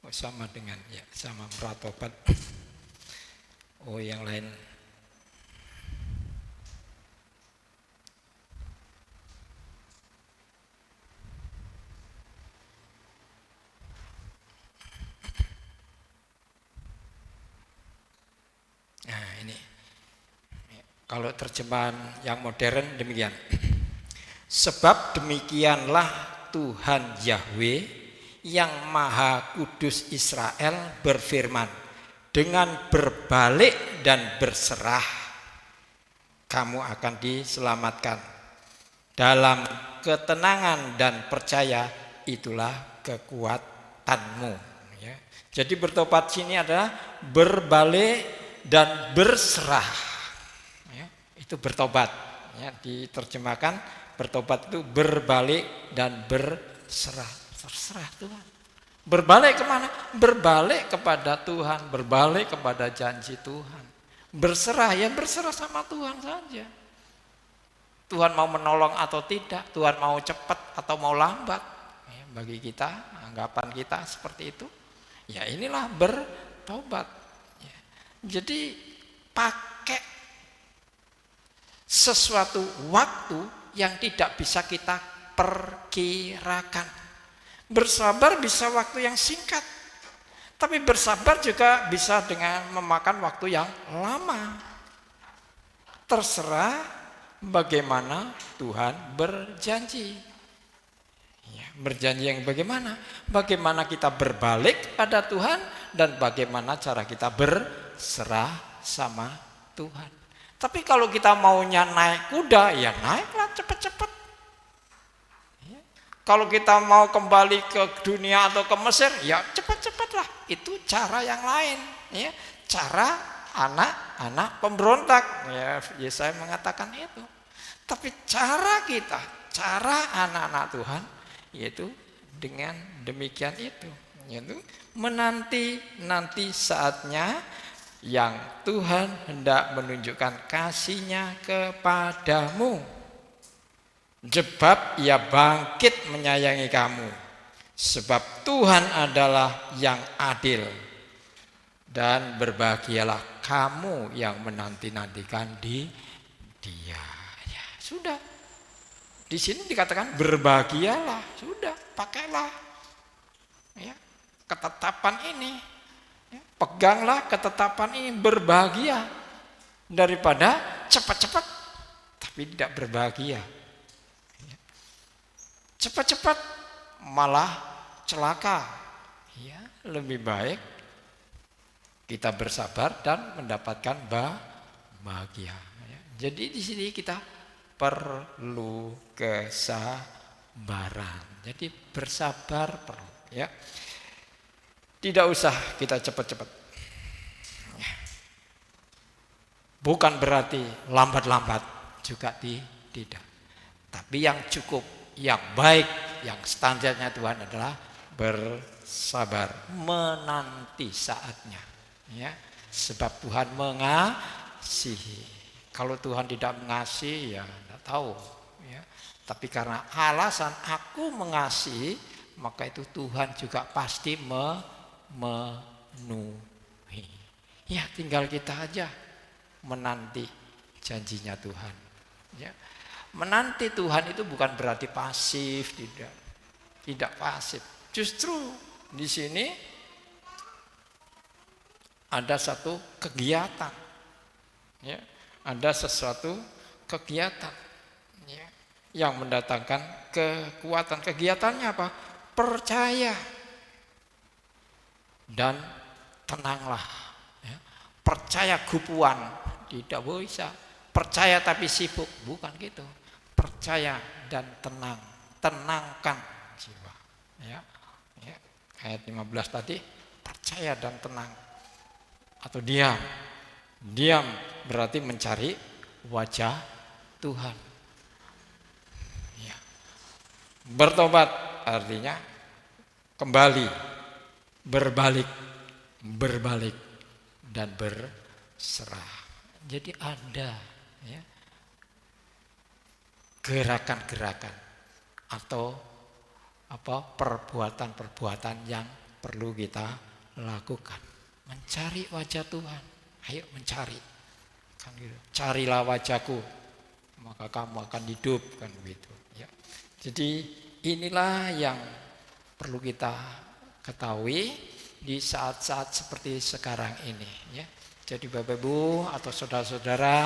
Oh, sama dengan ya, sama meratobat. Oh, yang lain. Nah, ini. Kalau terjemahan yang modern demikian. Sebab demikianlah Tuhan Yahweh yang Maha Kudus Israel berfirman, dengan berbalik dan berserah kamu akan diselamatkan. Dalam ketenangan dan percaya itulah kekuatanmu. Ya. Jadi bertobat sini adalah berbalik dan berserah. Ya, itu bertobat. Ya, diterjemahkan bertobat itu berbalik dan berserah. Terserah Tuhan. Berbalik kemana? Berbalik kepada Tuhan, berbalik kepada janji Tuhan. Berserah, ya berserah sama Tuhan saja. Tuhan mau menolong atau tidak, Tuhan mau cepat atau mau lambat. Ya, bagi kita, anggapan kita seperti itu. Ya inilah bertobat. Ya. Jadi pakai sesuatu waktu yang tidak bisa kita perkirakan. Bersabar bisa waktu yang singkat, tapi bersabar juga bisa dengan memakan waktu yang lama. Terserah bagaimana Tuhan berjanji. Ya, berjanji yang bagaimana? Bagaimana kita berbalik pada Tuhan dan bagaimana cara kita berserah sama Tuhan. Tapi kalau kita maunya naik kuda, ya naiklah cepat-cepat. Kalau kita mau kembali ke dunia atau ke Mesir, ya cepat-cepatlah. Itu cara yang lain, ya. Cara anak-anak pemberontak. Ya, Yesaya mengatakan itu. Tapi cara kita, cara anak-anak Tuhan, yaitu dengan demikian itu, yaitu menanti saatnya yang Tuhan hendak menunjukkan kasih-Nya kepadamu. Sebab ia bangkit menyayangi kamu. Sebab Tuhan adalah yang adil. Dan berbahagialah kamu yang menanti-nantikan di Dia. Ya, sudah. Di sini dikatakan berbahagialah. Sudah, pakailah. Ya, ketetapan ini. Ya, peganglah ketetapan ini, berbahagia. Daripada cepat-cepat tapi tidak berbahagia. Cepat-cepat malah celaka. Ya, lebih baik kita bersabar dan mendapatkan bahagia. Ya, jadi di sini kita perlu kesabaran. Jadi bersabar perlu. Ya, tidak usah kita cepat-cepat. Ya. Bukan berarti lambat-lambat juga tidak. Tapi yang cukup, yang baik, yang standarnya Tuhan adalah bersabar, menanti saatnya. Ya, sebab Tuhan mengasihi. Kalau Tuhan tidak mengasihi, ya tidak tahu. Ya, tapi karena alasan aku mengasihi, maka itu Tuhan juga pasti memenuhi. Ya, tinggal kita aja menanti janjinya Tuhan. Ya. Menanti Tuhan itu bukan berarti pasif, tidak pasif. Justru di sini ada satu kegiatan, ya, ada sesuatu kegiatan, ya, yang mendatangkan kekuatan. Kegiatannya apa? Percaya dan tenanglah. Ya. Percaya gupuan, tidak bisa. Percaya tapi sibuk, bukan gitu. Percaya dan tenang, tenangkan jiwa. Ya, ya. Ayat 15 tadi, percaya dan tenang. Atau diam. Diam berarti mencari wajah Tuhan. Ya. Bertobat artinya kembali, berbalik dan berserah. Jadi ada, ya, gerakan-gerakan atau perbuatan-perbuatan yang perlu kita lakukan. Mencari wajah Tuhan. Ayo mencari. Kan gitu. Carilah wajahku, maka kamu akan hidup, kan begitu, ya. Jadi inilah yang perlu kita ketahui di saat-saat seperti sekarang ini, ya. Jadi Bapak Ibu atau saudara-saudara,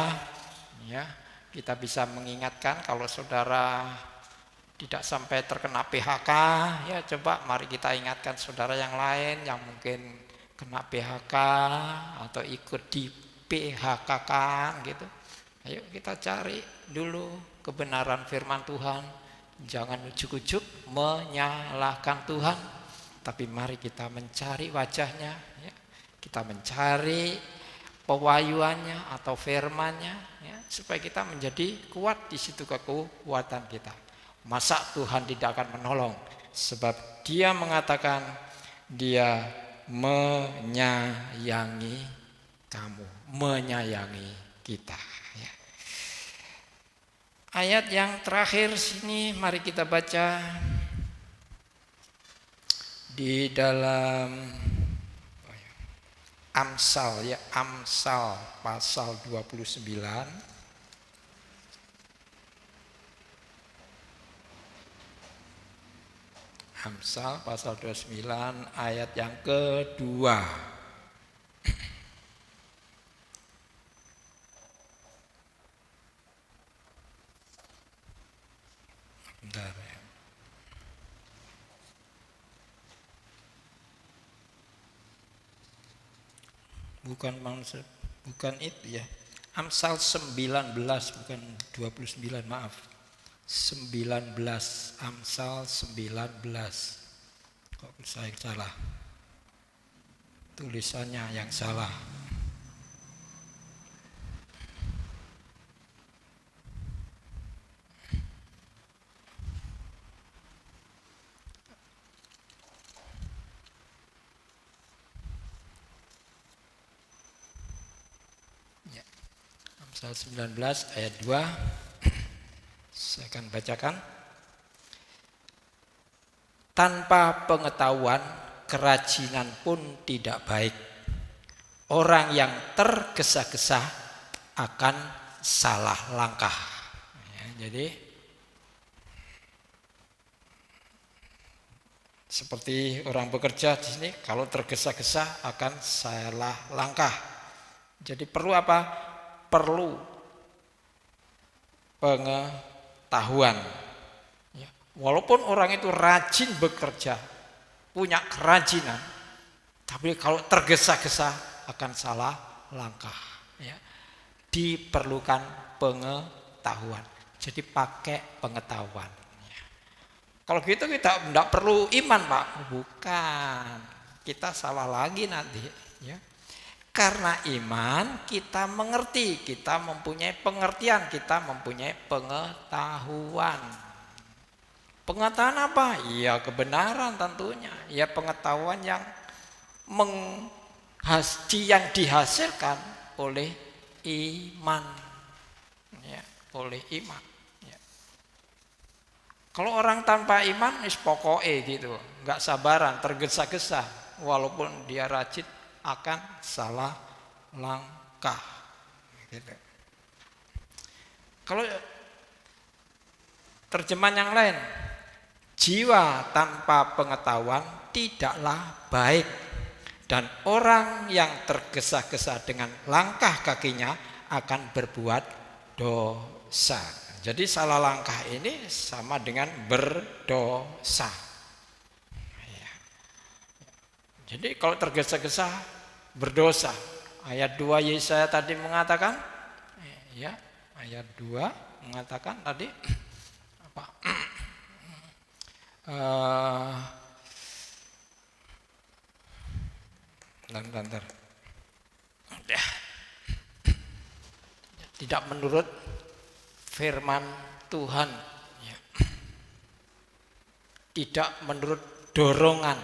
ya, kita bisa mengingatkan kalau saudara tidak sampai terkena PHK, ya coba mari kita ingatkan saudara yang lain yang mungkin kena PHK atau ikut di PHK kan gitu. Ayo kita cari dulu kebenaran firman Tuhan Jangan ujuk-ujuk menyalahkan Tuhan, tapi mari kita mencari wajahnya, ya. Kita mencari pewahyuannya atau firman-Nya, ya, supaya kita menjadi kuat di situ kekuatan kita. Masa Tuhan tidak akan menolong? Sebab Dia mengatakan Dia menyayangi kamu, menyayangi kita. Ya. Ayat yang terakhir sini mari kita baca di dalam Amsal, ya, Amsal pasal 29. Amsal pasal 29 ayat yang kedua. Bentar, ya. Bukan itu ya. Amsal 19 bukan 29, maaf. 19, Amsal 19. Kok saya salah? Tulisannya yang salah. Ya. Amsal 19 ayat 2. Saya akan bacakan. Tanpa pengetahuan, kerajinan pun tidak baik. Orang yang tergesa-gesa akan salah langkah. Ya, jadi seperti orang bekerja di sini, kalau tergesa-gesa akan salah langkah. Jadi perlu apa? Perlu pengetahuan. Ya. Walaupun orang itu rajin bekerja, punya kerajinan, tapi kalau tergesa-gesa akan salah langkah. Ya. Diperlukan pengetahuan. Jadi pakai pengetahuan. Ya. Kalau gitu kita tidak perlu iman, Pak. Bukan. Kita salah lagi nanti. Ya. Karena iman kita mengerti, kita mempunyai pengertian, kita mempunyai pengetahuan. Pengetahuan apa? Ya kebenaran tentunya. Ya pengetahuan yang dihasilkan oleh iman. Ya, oleh iman. Ya. Kalau orang tanpa iman, pokoknya gitu, nggak sabaran, tergesa-gesa, walaupun dia rajin akan salah langkah. Gitu. Kalau terjemahan yang lain, jiwa tanpa pengetahuan tidaklah baik, dan orang yang tergesa-gesa dengan langkah kakinya akan berbuat dosa. Jadi salah langkah ini sama dengan berdosa. Jadi kalau tergesa-gesa berdosa. Ayat 2 Yesaya tadi mengatakan, ya, ayat 2 mengatakan tadi apa? Bentar. Tidak menurut firman Tuhan, ya. Tidak menurut dorongan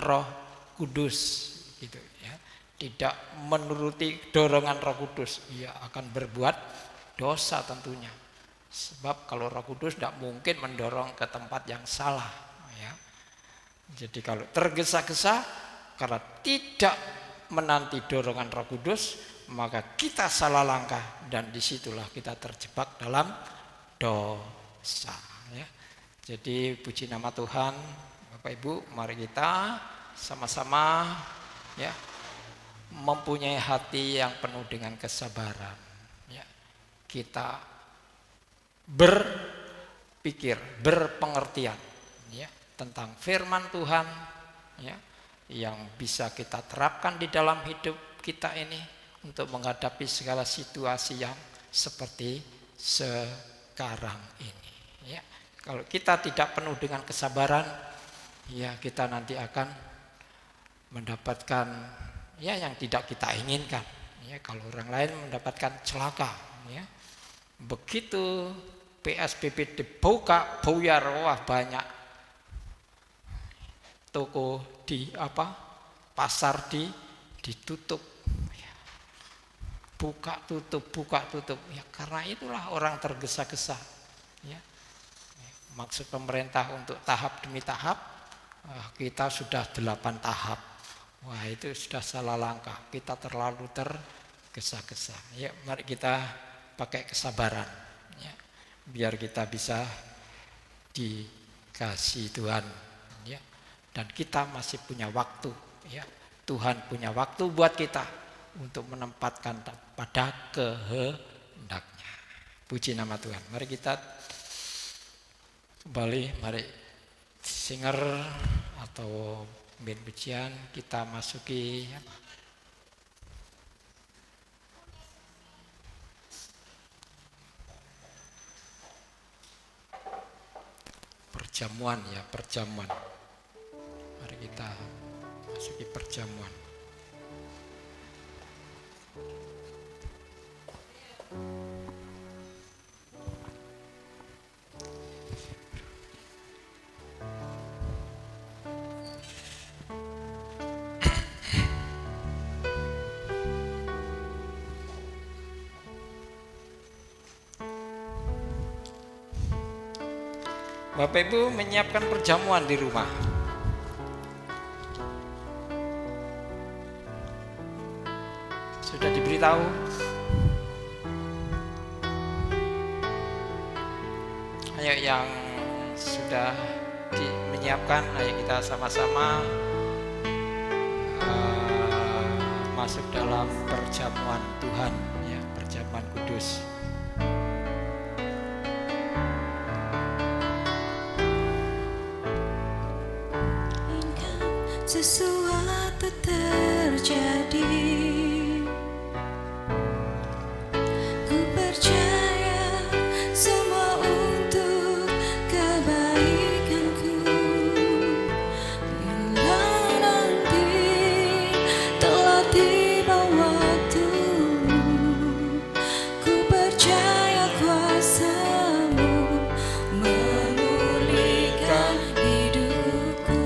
Roh Kudus, gitu ya. Tidak menuruti dorongan Roh Kudus, ia akan berbuat dosa tentunya. Sebab kalau Roh Kudus tidak mungkin mendorong ke tempat yang salah, ya. Jadi kalau tergesa-gesa karena tidak menanti dorongan Roh Kudus, maka kita salah langkah dan disitulah kita terjebak dalam dosa, ya. Jadi puji nama Tuhan, Bapak Ibu, mari kita sama-sama, ya, mempunyai hati yang penuh dengan kesabaran, ya. Kita berpikir, berpengertian, ya, tentang firman Tuhan, ya, yang bisa kita terapkan di dalam hidup kita ini untuk menghadapi segala situasi yang seperti sekarang ini, ya. Kalau kita tidak penuh dengan kesabaran, ya kita nanti akan mendapatkan ya yang tidak kita inginkan. Ya, kalau orang lain mendapatkan celaka, ya. Begitu PSBB dibuka, buyar, wah banyak toko pasar ditutup. Ya. Buka tutup. Ya, karena itulah orang tergesa-gesa. Ya. Maksud pemerintah untuk tahap demi tahap, kita sudah 8 tahap. Wah, itu sudah salah langkah. Kita terlalu tergesa-gesa. Ya, mari kita pakai kesabaran. Ya, biar kita bisa dikasih Tuhan. Ya, dan kita masih punya waktu. Ya, Tuhan punya waktu buat kita untuk menempatkan pada kehendaknya. Puji nama Tuhan. Mari kita kembali, mari singer atau band pujian kita masuki perjamuan ya, perjamuan. Mari kita masuki perjamuan. Bapak Ibu menyiapkan perjamuan di rumah. Sudah diberitahu? Ayo yang sudah menyiapkan, ayo kita sama-sama masuk dalam perjamuan Tuhan, ya, perjamuan kudus. Sesuatu terjadi, ku percaya semua untuk kebaikanku. Bila nanti telah tiba waktu, ku percaya kuasa-Mu memulihkan hidupku.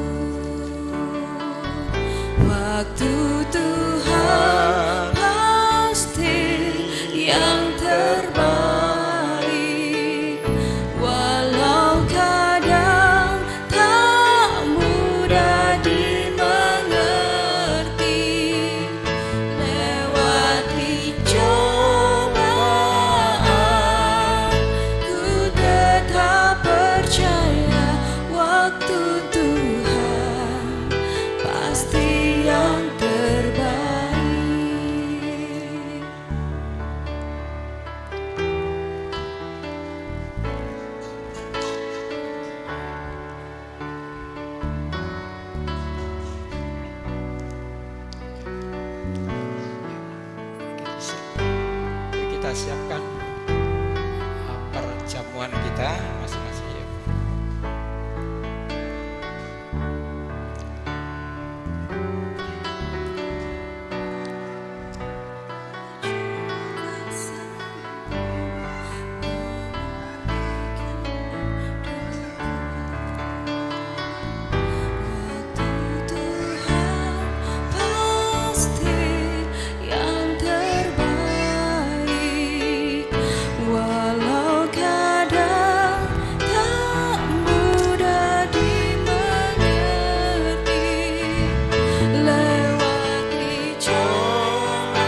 Waktu Tuhan pasti yang terbaik, walau kadang tak mudah dimengerti. Lewati cobaan, ku tetap percaya waktu Tuhan pasti yang terbaik. Kita siapkan perjamuan kita masing-masing. Ya. Walau kadang tak mudah dimengerti. Lewati cobaan,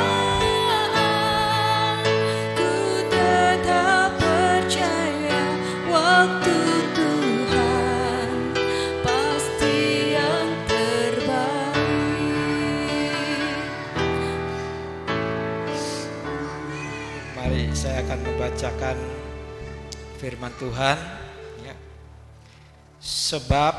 ku tetap percaya waktu Tuhan pasti yang terbaik. Mari saya akan membacakan firman Tuhan, ya. Sebab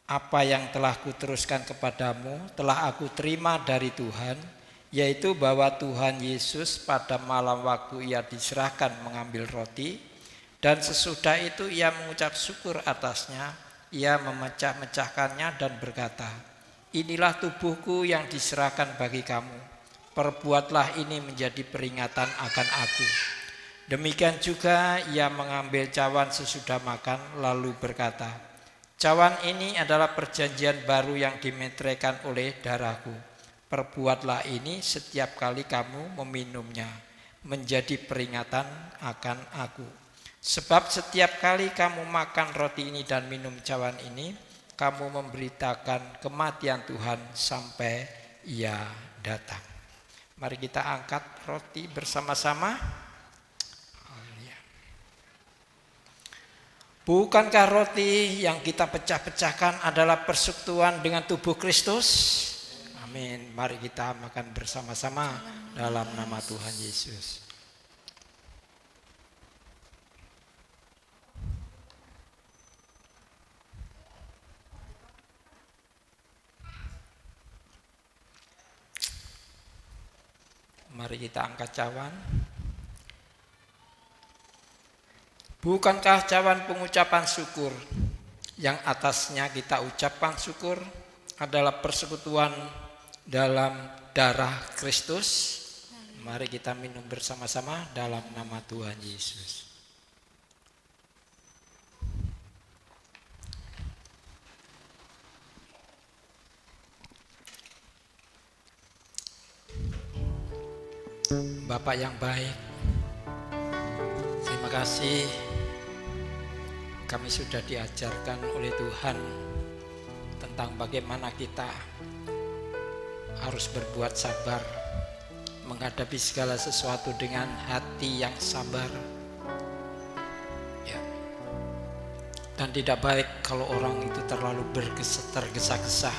apa yang telah kuteruskan kepadamu telah aku terima dari Tuhan, yaitu bahwa Tuhan Yesus pada malam waktu ia diserahkan mengambil roti, Dan sesudah itu ia mengucap syukur atasnya, ia memecah-mecahkannya dan berkata, inilah tubuhku yang diserahkan bagi kamu. Perbuatlah ini menjadi peringatan akan aku. Demikian juga ia mengambil cawan sesudah makan lalu berkata, cawan ini adalah perjanjian baru yang dimeteraikan oleh darahku. Perbuatlah ini setiap kali kamu meminumnya, menjadi peringatan akan aku. Sebab setiap kali kamu makan roti ini dan minum cawan ini, kamu memberitakan kematian Tuhan sampai ia datang. Mari kita angkat roti bersama-sama. Bukankah roti yang kita pecah-pecahkan adalah persekutuan dengan tubuh Kristus? Amin. Mari kita makan bersama-sama dalam nama Tuhan Yesus. Mari kita angkat cawan. Bukankah cawan pengucapan syukur yang atasnya kita ucapkan syukur adalah persekutuan dalam darah Kristus? Mari kita minum bersama-sama dalam nama Tuhan Yesus. Bapak yang baik, terima kasih kami sudah diajarkan oleh Tuhan tentang bagaimana kita harus berbuat sabar, menghadapi segala sesuatu dengan hati yang sabar. Ya. Dan tidak baik kalau orang itu terlalu tergesa-gesa,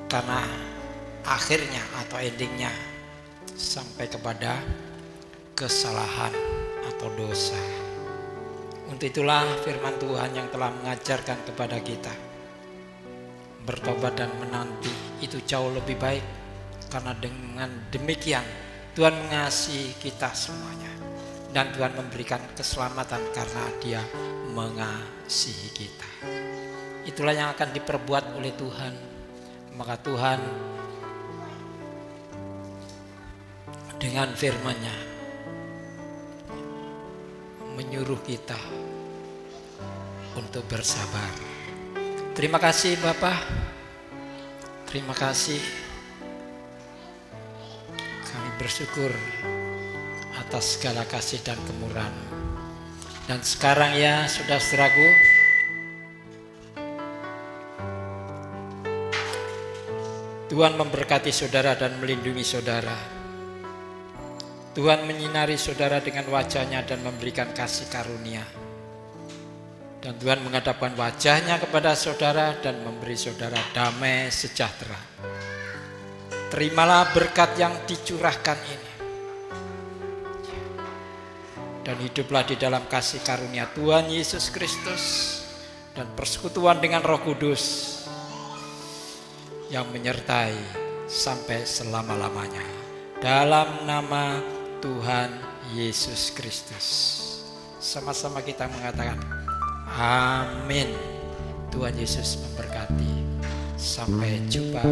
karena akhirnya atau endingnya sampai kepada kesalahan atau dosa. Untuk itulah firman Tuhan yang telah mengajarkan kepada kita, bertobat dan menanti itu jauh lebih baik, karena dengan demikian Tuhan mengasihi kita semuanya, dan Tuhan memberikan keselamatan karena Dia mengasihi kita. Itulah yang akan diperbuat oleh Tuhan. Maka Tuhan dengan firman-Nya menyuruh kita untuk bersabar. Terima kasih Bapak. Terima kasih. Kami bersyukur atas segala kasih dan kemurahan. Dan sekarang ya saudara-saudaraku, Tuhan memberkati saudara dan melindungi saudara. Tuhan menyinari saudara dengan wajah-Nya dan memberikan kasih karunia. Dan Tuhan menghadapkan wajah-Nya kepada saudara dan memberi saudara damai sejahtera. Terimalah berkat yang dicurahkan ini. Dan hiduplah di dalam kasih karunia Tuhan Yesus Kristus dan persekutuan dengan Roh Kudus yang menyertai sampai selama-lamanya. Dalam nama Tuhan Yesus Kristus. Sama-sama kita mengatakan amin. Tuhan Yesus memberkati. Sampai jumpa.